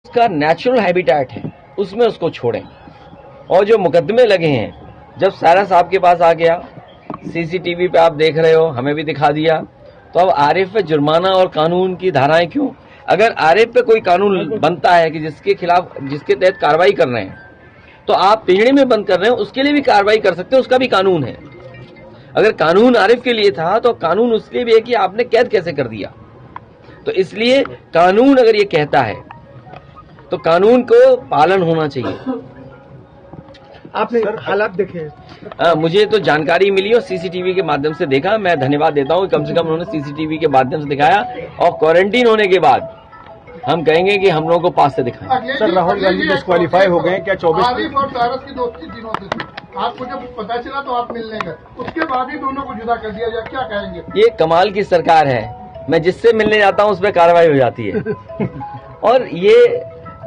उसका natural habitat है, उसमें उसको छोड़ें। और जो मुकदमे लगे हैं, जब सारा साहब के पास आ गया, सीसीटीवी पे आप देख रहे हो, हमें भी दिखा दिया, तो अब आरिफ पे जुर्माना और कानून की धाराएं क्यों? अगर आरिफ पे कोई कानून बनता है कि जिसके खिलाफ, जिसके तहत कार्रवाई कर रहे हैं, तो आप पिंजड़े में बंद कर रहे हो, उसके लिए भी कार्रवाई कर सकते हो, उसका भी कानून है। अगर कानून आरिफ के लिए था तो कानून उसके लिए भी है कि आपने कैद कैसे कर दिया। तो इसलिए कानून अगर ये कहता है तो कानून को पालन होना चाहिए। आपने हालात देखे? मुझे तो जानकारी मिली और सीसीटीवी के माध्यम से देखा। मैं धन्यवाद देता हूं कि कम से कम उन्होंने सीसीटीवी के माध्यम से दिखाया, और क्वारंटीन होने के बाद हम कहेंगे कि हम लोगों को पास से दिखाएं। सर, राहुल गांधी डिस्क्वालीफाई हो गए, क्या 24 आरिफ और सारस की दोस्ती दिनों से थी, आपको जब पता चला तो आप मिलने गए, उसके बाद ही दोनों को जुदा कर दिया गया, क्या कहेंगे? ये कमाल की सरकार है, मैं जिससे मिलने जाता हूं उस पर कार्रवाई हो जाती है। और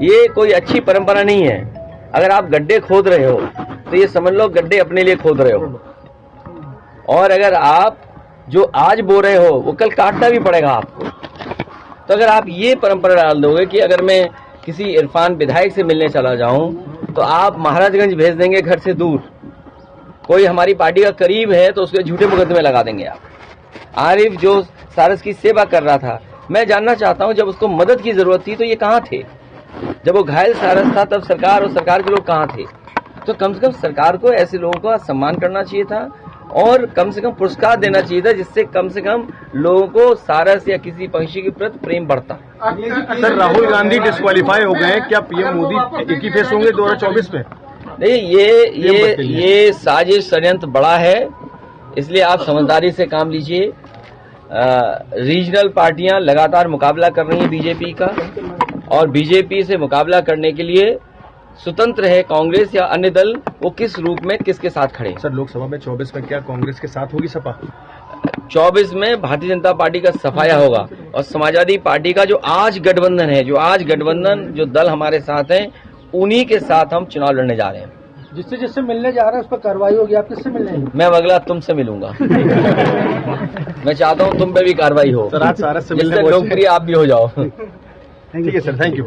ये कोई अच्छी परंपरा नहीं है। अगर आप गड्ढे खोद रहे हो तो ये समझ लो गड्ढे अपने लिए खोद रहे हो, और अगर आप जो आज बो रहे हो वो कल काटना भी पड़ेगा आपको। तो अगर आप ये परंपरा डाल दोगे कि अगर मैं किसी इरफान विधायक से मिलने चला जाऊं तो आप महाराजगंज भेज देंगे घर से दूर, कोई हमारी पार्टी का करीब है तो उसके झूठे मुकदमे लगा देंगे आप। आरिफ जो सारस की सेवा कर रहा था, मैं जानना चाहता हूं जब उसको मदद की जरूरत थी तो ये कहां थे? जब वो घायल सारस था तब सरकार और सरकार के लोग कहां थे? तो कम से कम सरकार को ऐसे लोगों का सम्मान करना चाहिए था, और कम से कम पुरस्कार देना चाहिए था, जिससे कम से कम लोगों को सारस या किसी पंछी के प्रति प्रेम बढ़ता। सर, राहुल गांधी डिस्क्वालीफाई हो गए, क्या पीएम मोदी एक ही फेस होंगे 2024 में? नहीं, ये साजिश षड्यंत्र बड़ा है, इसलिए आप समझदारी से काम लीजिए। रीजनल पार्टियां लगातार मुकाबला कर रही हैं बीजेपी का, और बीजेपी से मुकाबला करने के लिए स्वतंत्र है कांग्रेस या अन्य दल, वो किस रूप में किसके साथ खड़े। सर, लोकसभा में 24 में क्या कांग्रेस के साथ होगी सपा? 24 में भारतीय जनता पार्टी का सफाया होगा, और समाजवादी पार्टी का जो आज गठबंधन जो दल हमारे साथ हैं, उन्हीं के साथ हम चुनाव लड़ने जा रहे हैं। जिससे मिलने जा रहे हैं उस पर कार्रवाई होगी, आप किससे मिलने हैं? मैं अगला तुमसे मिलूंगा। मैं चाहता हूं तुम पे भी कार्रवाई हो, सर, आज सारस से मिलने जिससे लोकप्रिय आप भी हो जाओ। ठीक है सर, थैंक यू।